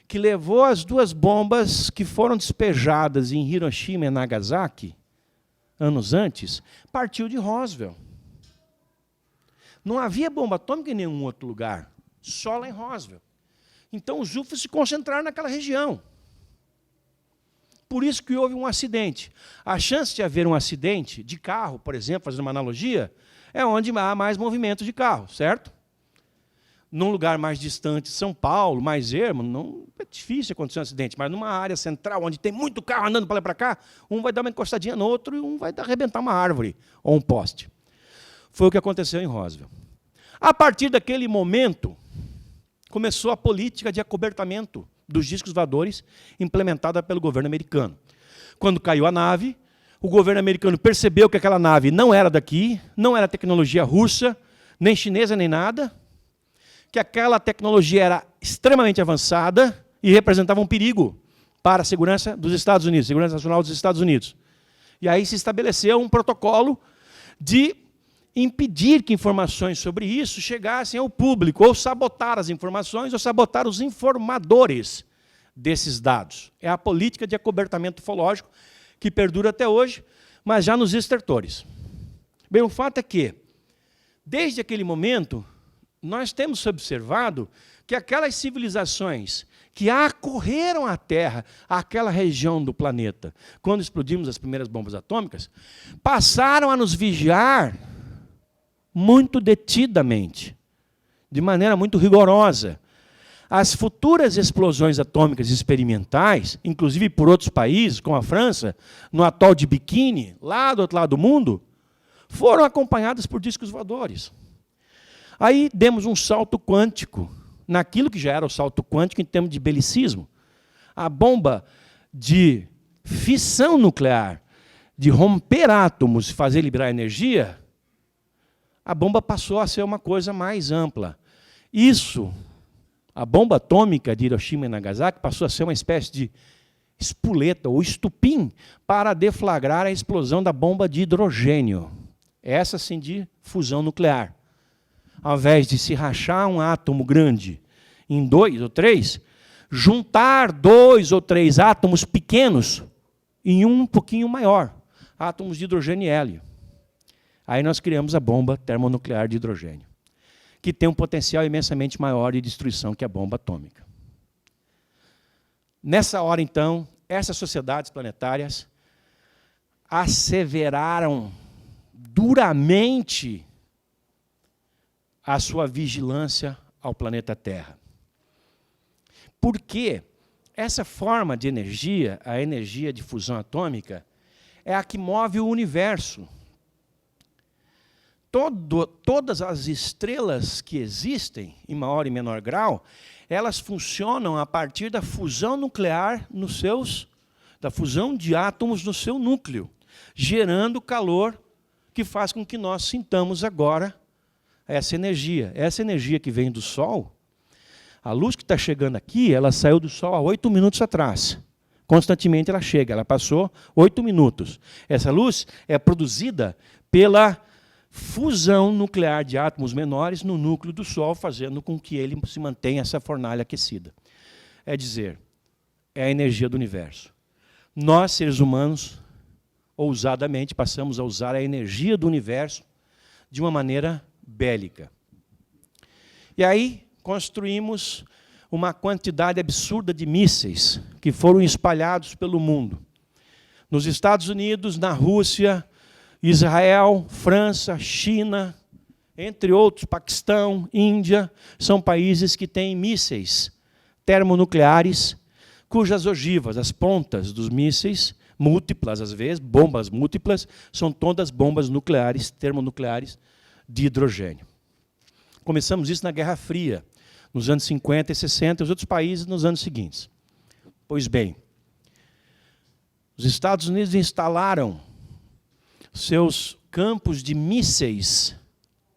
S2: que levou as duas bombas que foram despejadas em Hiroshima e Nagasaki, anos antes, partiu de Roswell. Não havia bomba atômica em nenhum outro lugar, só lá em Roswell. Então os UFOs se concentraram naquela região. Por isso que houve um acidente. A chance de haver um acidente de carro, por exemplo, fazendo uma analogia, é onde há mais movimento de carro, certo? Num lugar mais distante, São Paulo, mais ermo, não é difícil acontecer um acidente, mas numa área central, onde tem muito carro andando para lá e para cá, um vai dar uma encostadinha no outro e um vai arrebentar uma árvore ou um poste. Foi o que aconteceu em Roswell. A partir daquele momento, começou a política de acobertamento dos discos voadores implementada pelo governo americano. Quando caiu a nave, o governo americano percebeu que aquela nave não era daqui, não era tecnologia russa, nem chinesa, nem nada, que aquela tecnologia era extremamente avançada e representava um perigo para a segurança dos Estados Unidos, segurança nacional dos Estados Unidos. E aí se estabeleceu um protocolo de impedir que informações sobre isso chegassem ao público, ou sabotar as informações, ou sabotar os informadores desses dados. É a política de acobertamento ufológico que perdura até hoje, mas já nos estertores. Bem, o fato é que, desde aquele momento, nós temos observado que aquelas civilizações que acorreram à Terra, àquela região do planeta, quando explodimos as primeiras bombas atômicas, passaram a nos vigiar muito detidamente, de maneira muito rigorosa. As futuras explosões atômicas experimentais, inclusive por outros países, como a França, no atol de Bikini, lá do outro lado do mundo, foram acompanhadas por discos voadores. Aí demos um salto quântico, naquilo que já era o salto quântico em termos de belicismo. A bomba de fissão nuclear, de romper átomos e fazer liberar energia, a bomba passou a ser uma coisa mais ampla. Isso, a bomba atômica de Hiroshima e Nagasaki, passou a ser uma espécie de espoleta ou estupim para deflagrar a explosão da bomba de hidrogênio. Essa, sim, de fusão nuclear. Ao invés de se rachar um átomo grande em 2 ou 3, juntar 2 ou 3 átomos pequenos em um pouquinho maior, átomos de hidrogênio e hélio. Aí nós criamos a bomba termonuclear de hidrogênio, que tem um potencial imensamente maior de destruição que a bomba atômica. Nessa hora, então, essas sociedades planetárias asseveraram duramente a sua vigilância ao planeta Terra. Porque essa forma de energia, a energia de fusão atômica, é a que move o universo. Todas as estrelas que existem, em maior e menor grau, elas funcionam a partir da fusão nuclear da fusão de átomos no seu núcleo, gerando calor que faz com que nós sintamos agora essa energia. Essa energia que vem do Sol, a luz que está chegando aqui, ela saiu do Sol há 8 minutos atrás. Constantemente ela chega, ela passou 8 minutos. Essa luz é produzida pela fusão nuclear de átomos menores no núcleo do Sol, fazendo com que ele se mantenha essa fornalha aquecida. É dizer, é a energia do universo. Nós, seres humanos, ousadamente, passamos a usar a energia do universo de uma maneira bélica. E aí construímos uma quantidade absurda de mísseis que foram espalhados pelo mundo. Nos Estados Unidos, na Rússia, Israel, França, China, entre outros, Paquistão, Índia, são países que têm mísseis termonucleares, cujas ogivas, as pontas dos mísseis, múltiplas às vezes, bombas múltiplas, são todas bombas nucleares, termonucleares, de hidrogênio. Começamos isso na Guerra Fria, nos anos 50 e 60, e os outros países nos anos seguintes. Pois bem, os Estados Unidos instalaram seus campos de mísseis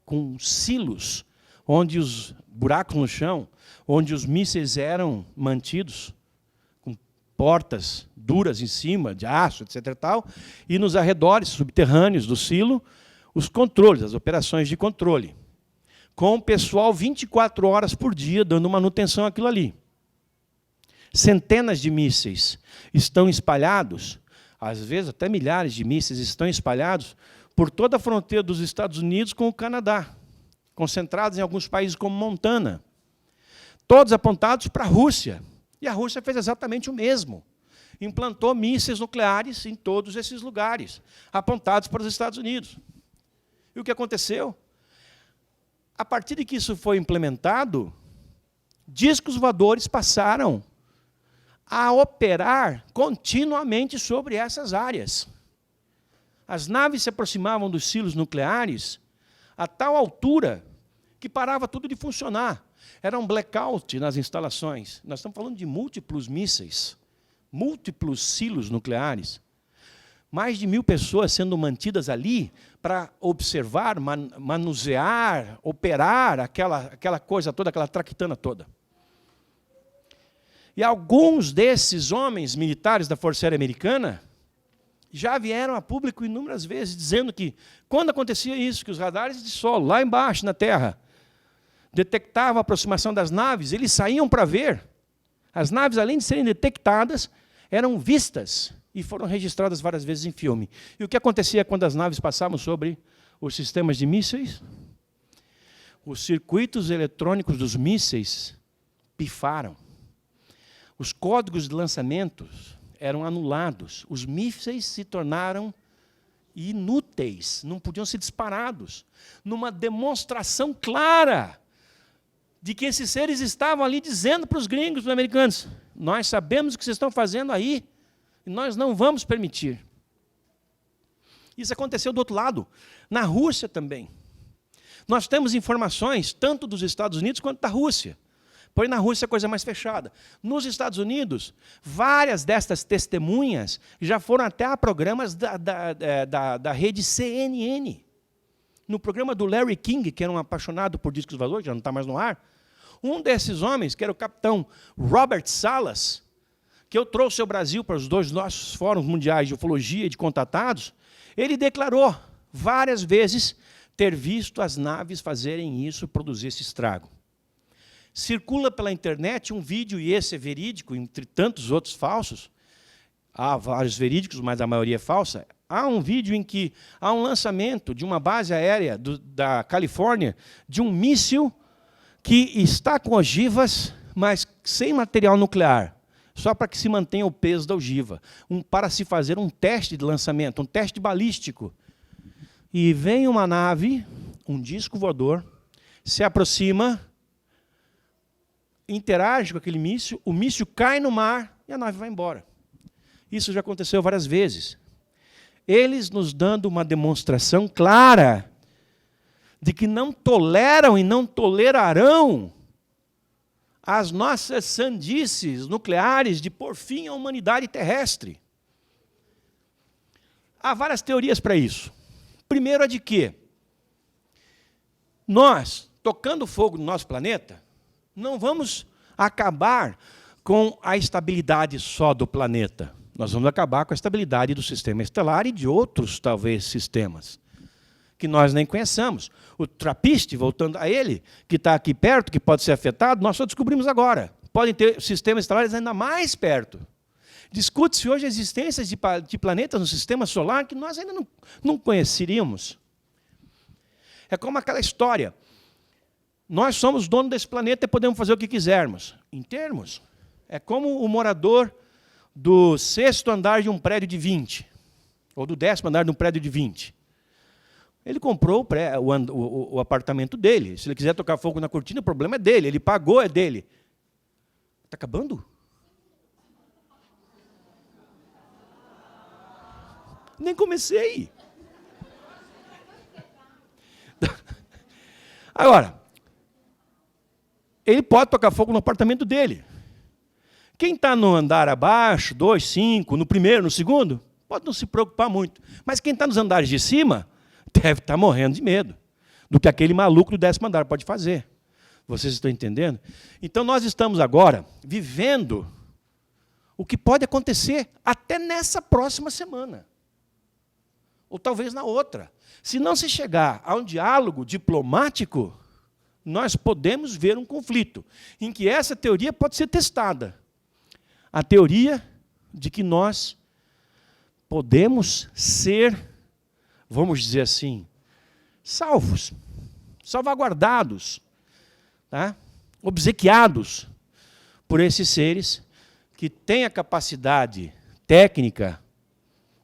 S2: com silos, onde os buracos no chão, onde os mísseis eram mantidos, com portas duras em cima, de aço, etc. e tal, e nos arredores subterrâneos do silo, os controles, as operações de controle, com o pessoal 24 horas por dia dando manutenção àquilo ali. Centenas de mísseis estão espalhados, às vezes até milhares de mísseis estão espalhados por toda a fronteira dos Estados Unidos com o Canadá, concentrados em alguns países como Montana, todos apontados para a Rússia. E a Rússia fez exatamente o mesmo. Implantou mísseis nucleares em todos esses lugares, apontados para os Estados Unidos. E o que aconteceu? A partir de que isso foi implementado, discos voadores passaram a operar continuamente sobre essas áreas. As naves se aproximavam dos silos nucleares a tal altura que parava tudo de funcionar. Era um blackout nas instalações. Nós estamos falando de múltiplos mísseis, múltiplos silos nucleares. Mais de 1.000 pessoas sendo mantidas ali para observar, manusear, operar aquela coisa toda, aquela traquitana toda. E alguns desses homens militares da Força Aérea Americana já vieram a público inúmeras vezes dizendo que, quando acontecia isso, que os radares de solo, lá embaixo na Terra, detectavam a aproximação das naves, eles saíam para ver. As naves, além de serem detectadas, eram vistas e foram registradas várias vezes em filme. E o que acontecia quando as naves passavam sobre os sistemas de mísseis? Os circuitos eletrônicos dos mísseis pifaram. Os códigos de lançamento eram anulados. Os mísseis se tornaram inúteis, não podiam ser disparados. Numa demonstração clara de que esses seres estavam ali dizendo para os gringos, para os americanos, nós sabemos o que vocês estão fazendo aí, e nós não vamos permitir. Isso aconteceu do outro lado, na Rússia também. Nós temos informações, tanto dos Estados Unidos quanto da Rússia. Porém, na Rússia é a coisa mais fechada. Nos Estados Unidos, várias destas testemunhas já foram até a programas da rede CNN. No programa do Larry King, que era um apaixonado por discos voadores, já não está mais no ar, um desses homens, que era o capitão Robert Salas, que eu trouxe ao Brasil para os dois nossos fóruns mundiais de ufologia e de contatados, ele declarou várias vezes ter visto as naves fazerem isso, produzir esse estrago. Circula pela internet um vídeo, e esse é verídico, entre tantos outros falsos. Há vários verídicos, mas a maioria é falsa. Há um vídeo em que há um lançamento de uma base aérea da Califórnia, de um míssil que está com ogivas, mas sem material nuclear, só para que se mantenha o peso da ogiva, para se fazer um teste de lançamento, um teste balístico. E vem uma nave, um disco voador, se aproxima, interage com aquele míssil, o míssil cai no mar e a nave vai embora. Isso já aconteceu várias vezes. Eles nos dando uma demonstração clara de que não toleram e não tolerarão as nossas sandices nucleares de pôr fim à humanidade terrestre. Há várias teorias para isso. Primeiro, a de que nós, tocando fogo no nosso planeta, não vamos acabar com a estabilidade só do planeta. Nós vamos acabar com a estabilidade do sistema estelar e de outros, talvez, sistemas, que nós nem conheçamos. O TRAPPIST, voltando a ele, que está aqui perto, que pode ser afetado, nós só descobrimos agora. Podem ter sistemas estelares ainda mais perto. Discute-se hoje a existência de planetas no sistema solar que nós ainda não conheceríamos. É como aquela história. Nós somos donos desse planeta e podemos fazer o que quisermos. Em termos, é como o morador do 6º andar de um prédio de 20, ou do 10º andar de um prédio de 20. Ele comprou o apartamento dele. Se ele quiser tocar fogo na cortina, o problema é dele. Ele pagou, é dele. Está acabando? Nem comecei. Agora, ele pode tocar fogo no apartamento dele. Quem está no andar abaixo, 2, 5, no primeiro, no segundo, pode não se preocupar muito. Mas quem está nos andares de cima deve estar morrendo de medo do que aquele maluco do 10º andar pode fazer. Vocês estão entendendo? Então, nós estamos agora vivendo o que pode acontecer até nessa próxima semana. Ou talvez na outra. Se não se chegar a um diálogo diplomático, nós podemos ver um conflito, em que essa teoria pode ser testada. A teoria de que nós podemos ser, vamos dizer assim, salvos, salvaguardados, tá? Obsequiados por esses seres que têm a capacidade técnica,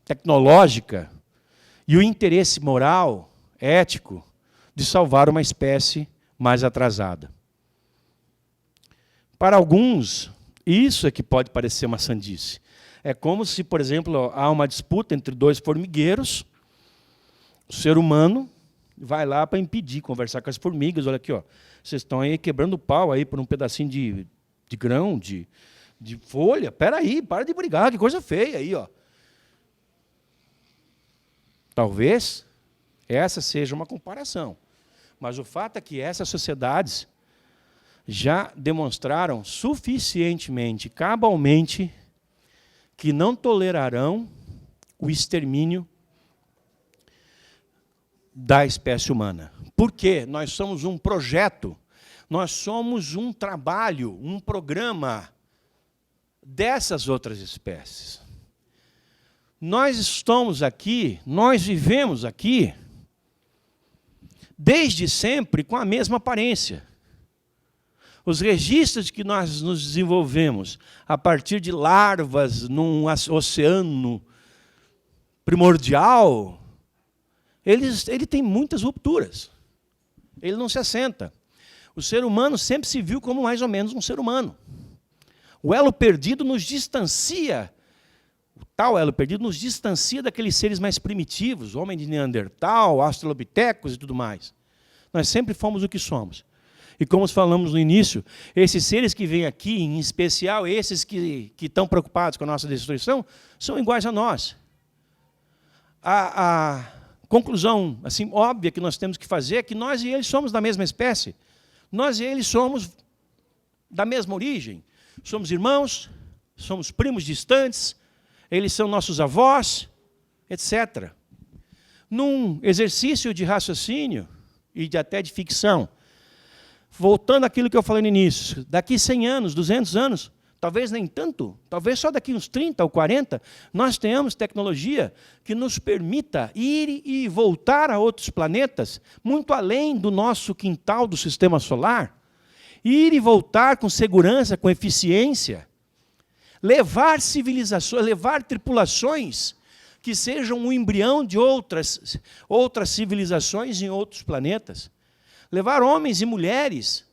S2: tecnológica, e o interesse moral, ético de salvar uma espécie mais atrasada. Para alguns, isso é que pode parecer uma sandice. É como se, por exemplo, há uma disputa entre dois formigueiros, o ser humano vai lá para impedir, conversar com as formigas, olha aqui, ó, vocês estão aí quebrando pau aí por um pedacinho de grão, de folha, espera aí, para de brigar, que coisa feia aí, ó. Talvez essa seja uma comparação, mas o fato é que essas sociedades já demonstraram suficientemente, cabalmente, que não tolerarão o extermínio da espécie humana. Por quê? Nós somos um projeto, nós somos um trabalho, um programa dessas outras espécies. Nós estamos aqui, nós vivemos aqui, desde sempre com a mesma aparência. Os registros que nós nos desenvolvemos a partir de larvas num oceano primordial, ele tem muitas rupturas. Ele não se assenta. O ser humano sempre se viu como mais ou menos um ser humano. O elo perdido nos distancia, o tal elo perdido nos distancia daqueles seres mais primitivos, homem de Neandertal, australopitecos e tudo mais. Nós sempre fomos o que somos. E como falamos no início, esses seres que vêm aqui, em especial esses que estão preocupados com a nossa destruição, são iguais a nós. A conclusão assim, óbvia que nós temos que fazer é que nós e eles somos da mesma espécie. Nós e eles somos da mesma origem. Somos irmãos, somos primos distantes, eles são nossos avós, etc. Num exercício de raciocínio e até de ficção, voltando àquilo que eu falei no início, daqui 100 anos, 200 anos, talvez nem tanto, talvez só daqui uns 30 ou 40, nós tenhamos tecnologia que nos permita ir e voltar a outros planetas, muito além do nosso quintal do sistema solar, ir e voltar com segurança, com eficiência, levar civilizações, levar tripulações que sejam um embrião de outras civilizações em outros planetas. Levar homens e mulheres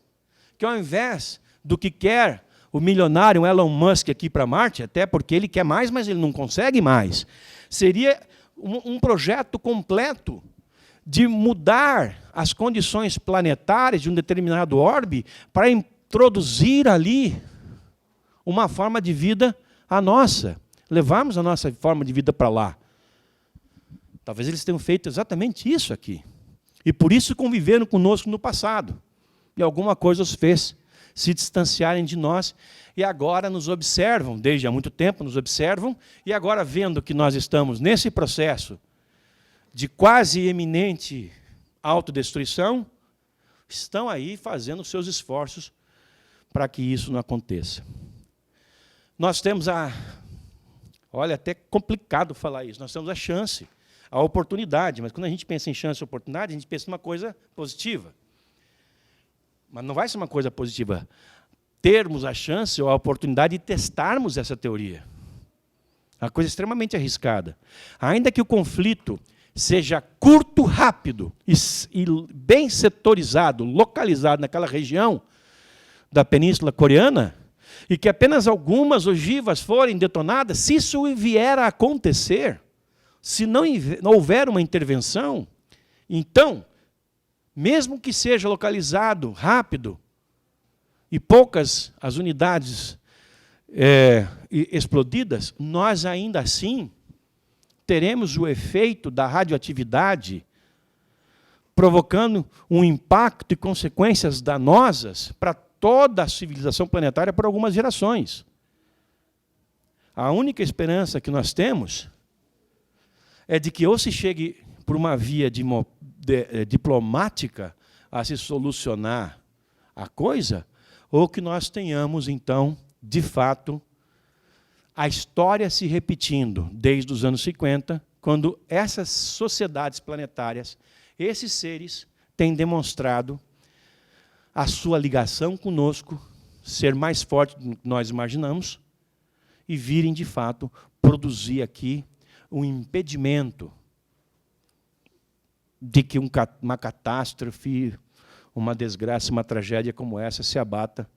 S2: que, ao invés do que quer o milionário Elon Musk aqui para Marte, até porque ele quer mais, mas ele não consegue mais, seria um projeto completo de mudar as condições planetárias de um determinado orbe para introduzir ali uma forma de vida a nossa, levarmos a nossa forma de vida para lá. Talvez eles tenham feito exatamente isso aqui. E por isso conviveram conosco no passado. E alguma coisa os fez se distanciarem de nós. E agora nos observam, desde há muito tempo nos observam, e agora vendo que nós estamos nesse processo de quase eminente autodestruição, estão aí fazendo seus esforços para que isso não aconteça. Nós temos olha, até complicado falar isso, nós temos a chance, a oportunidade, mas quando a gente pensa em chance e oportunidade, a gente pensa em uma coisa positiva. Mas não vai ser uma coisa positiva termos a chance ou a oportunidade de testarmos essa teoria. É uma coisa extremamente arriscada. Ainda que o conflito seja curto, rápido e bem setorizado, localizado naquela região da Península Coreana, e que apenas algumas ogivas forem detonadas, se isso vier a acontecer, se não houver uma intervenção, então, mesmo que seja localizado rápido, e poucas as unidades explodidas, nós ainda assim teremos o efeito da radioatividade provocando um impacto e consequências danosas para toda a civilização planetária por algumas gerações. A única esperança que nós temos é de que ou se chegue por uma via diplomática a se solucionar a coisa, ou que nós tenhamos, então, de fato, a história se repetindo desde os anos 50, quando essas sociedades planetárias, esses seres, têm demonstrado a sua ligação conosco ser mais forte do que nós imaginamos e virem, de fato, produzir aqui um impedimento de que uma catástrofe, uma desgraça, uma tragédia como essa se abata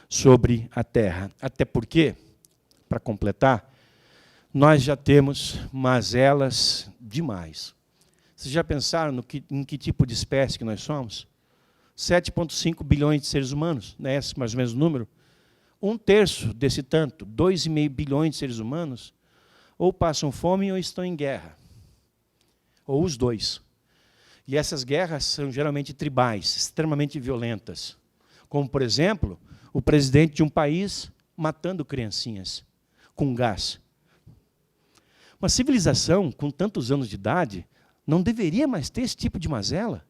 S2: sobre a Terra. Até porque, para completar, nós já temos mazelas demais. Vocês já pensaram em que tipo de espécie que nós somos? 7,5 bilhões de seres humanos, não é esse mais ou menos o número? 1/3 desse tanto, 2,5 bilhões de seres humanos, ou passam fome ou estão em guerra. Ou os dois. E essas guerras são geralmente tribais, extremamente violentas. Como, por exemplo, o presidente de um país matando criancinhas com gás. Uma civilização com tantos anos de idade não deveria mais ter esse tipo de mazela.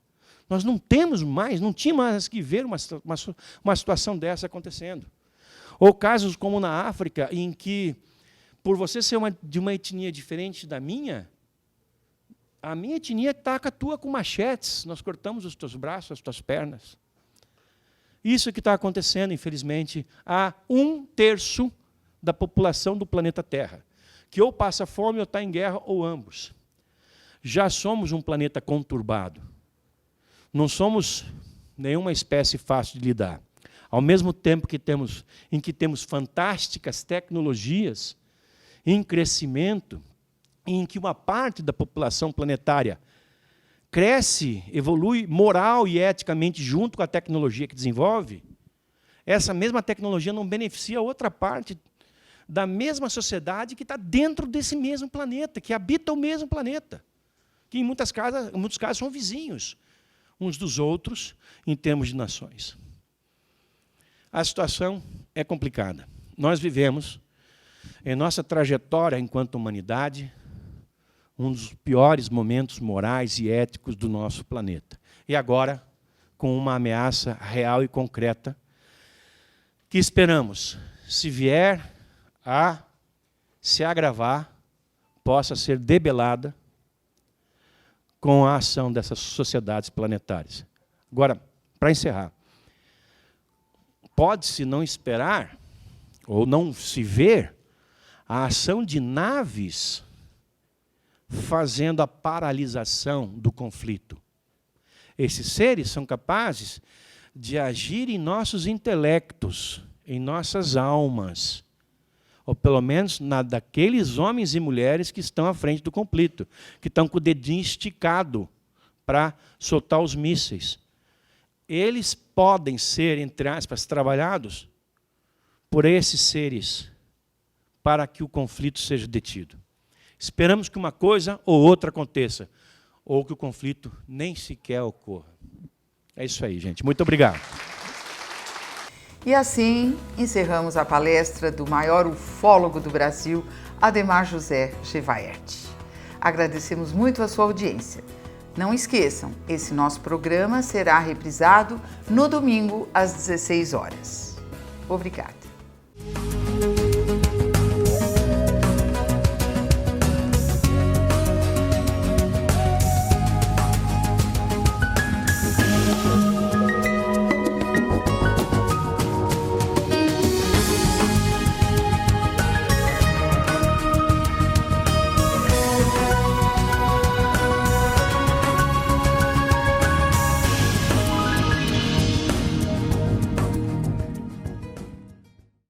S2: Nós não temos mais, não tínhamos mais que ver uma situação dessa acontecendo. Ou casos como na África, em que, por você ser de uma etnia diferente da minha, a minha etnia ataca a tua com machetes, nós cortamos os teus braços, as tuas pernas. Isso que está acontecendo, infelizmente, a 1/3 da população do planeta Terra, que ou passa fome ou está em guerra, ou ambos. Já somos um planeta conturbado. Não somos nenhuma espécie fácil de lidar. Ao mesmo tempo em que temos fantásticas tecnologias em crescimento, em que uma parte da população planetária cresce, evolui moral e eticamente junto com a tecnologia que desenvolve, essa mesma tecnologia não beneficia outra parte da mesma sociedade que está dentro desse mesmo planeta, que habita o mesmo planeta, que em muitos casos são vizinhos uns dos outros em termos de nações. A situação é complicada. Nós vivemos, em nossa trajetória enquanto humanidade, um dos piores momentos morais e éticos do nosso planeta. E agora, com uma ameaça real e concreta, que esperamos, se vier a se agravar, possa ser debelada com a ação dessas sociedades planetárias. Agora, para encerrar, pode-se não esperar, ou não se ver, a ação de naves fazendo a paralisação do conflito. Esses seres são capazes de agir em nossos intelectos, em nossas almas, ou pelo menos daqueles homens e mulheres que estão à frente do conflito, que estão com o dedinho esticado para soltar os mísseis. Eles podem ser, entre aspas, trabalhados por esses seres para que o conflito seja detido. Esperamos que uma coisa ou outra aconteça, ou que o conflito nem sequer ocorra. É isso aí, gente. Muito obrigado.
S1: E assim, encerramos a palestra do maior ufólogo do Brasil, Adhemar José Gevaert. Agradecemos muito a sua audiência. Não esqueçam, esse nosso programa será reprisado no domingo às 16 horas. Obrigada.